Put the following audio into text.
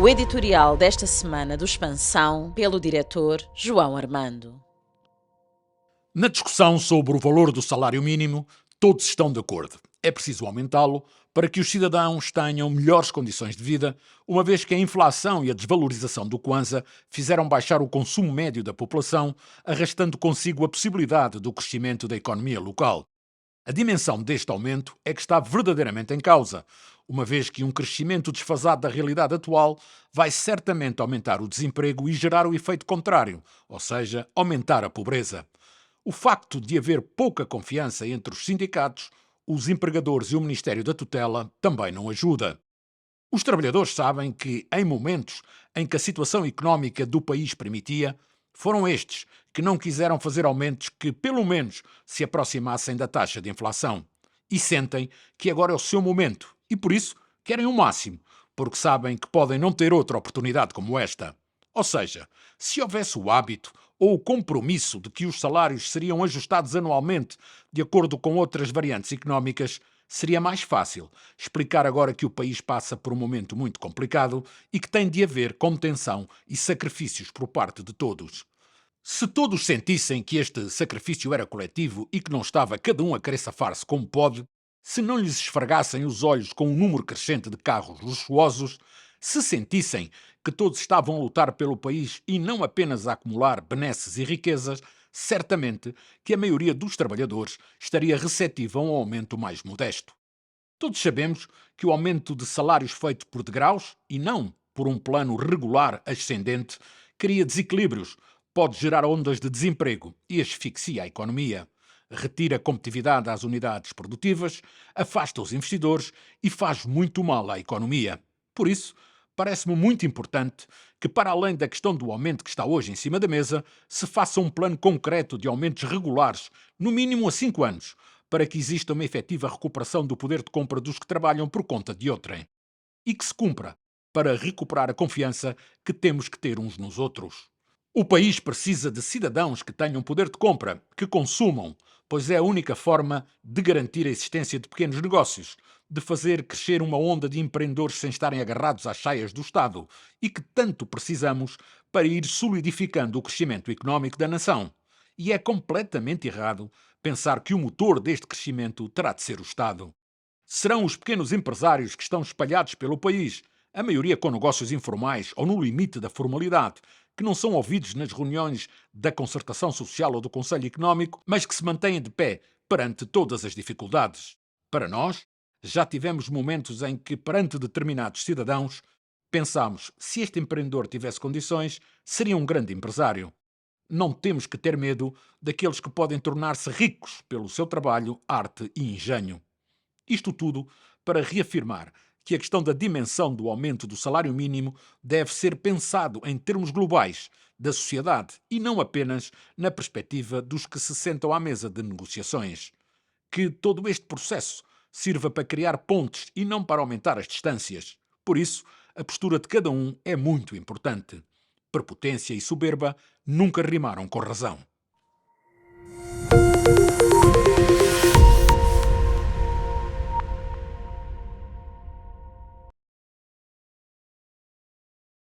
O editorial desta semana do Expansão, pelo diretor João Armando. Na discussão sobre o valor do salário mínimo, todos estão de acordo. É preciso aumentá-lo para que os cidadãos tenham melhores condições de vida, uma vez que a inflação e a desvalorização do Kwanza fizeram baixar o consumo médio da população, arrastando consigo a possibilidade do crescimento da economia local. A dimensão deste aumento é que está verdadeiramente em causa, uma vez que um crescimento desfasado da realidade atual vai certamente aumentar o desemprego e gerar o efeito contrário, ou seja, aumentar a pobreza. O facto de haver pouca confiança entre os sindicatos, os empregadores e o Ministério da Tutela também não ajuda. Os trabalhadores sabem que, em momentos em que a situação económica do país permitia, foram estes que não quiseram fazer aumentos que, pelo menos, se aproximassem da taxa de inflação. E sentem que agora é o seu momento e, por isso, querem o máximo, porque sabem que podem não ter outra oportunidade como esta. Ou seja, se houvesse o hábito ou o compromisso de que os salários seriam ajustados anualmente de acordo com outras variantes económicas, seria mais fácil explicar agora que o país passa por um momento muito complicado e que tem de haver contenção e sacrifícios por parte de todos. Se todos sentissem que este sacrifício era coletivo e que não estava cada um a querer safar-se como pode, se não lhes esfregassem os olhos com um número crescente de carros luxuosos, se sentissem que todos estavam a lutar pelo país e não apenas a acumular benesses e riquezas, certamente que a maioria dos trabalhadores estaria receptiva a um aumento mais modesto. Todos sabemos que o aumento de salários feito por degraus, e não por um plano regular ascendente, cria desequilíbrios, pode gerar ondas de desemprego e asfixia a economia. Retira a competitividade às unidades produtivas, afasta os investidores e faz muito mal à economia. Por isso, parece-me muito importante que, para além da questão do aumento que está hoje em cima da mesa, se faça um plano concreto de aumentos regulares, no mínimo a 5 anos, para que exista uma efetiva recuperação do poder de compra dos que trabalham por conta de outrem. E que se cumpra, para recuperar a confiança que temos que ter uns nos outros. O país precisa de cidadãos que tenham poder de compra, que consumam, pois é a única forma de garantir a existência de pequenos negócios, de fazer crescer uma onda de empreendedores sem estarem agarrados às saias do Estado e que tanto precisamos para ir solidificando o crescimento económico da nação. E é completamente errado pensar que o motor deste crescimento terá de ser o Estado. Serão os pequenos empresários que estão espalhados pelo país, a maioria com negócios informais ou no limite da formalidade, que não são ouvidos nas reuniões da concertação social ou do Conselho Económico, mas que se mantêm de pé perante todas as dificuldades. Para nós, já tivemos momentos em que, perante determinados cidadãos, pensámos, se este empreendedor tivesse condições, seria um grande empresário. Não temos que ter medo daqueles que podem tornar-se ricos pelo seu trabalho, arte e engenho. Isto tudo para reafirmar que a questão da dimensão do aumento do salário mínimo deve ser pensado em termos globais da sociedade e não apenas na perspectiva dos que se sentam à mesa de negociações. Que todo este processo sirva para criar pontes e não para aumentar as distâncias. Por isso, a postura de cada um é muito importante. Prepotência e soberba nunca rimaram com razão.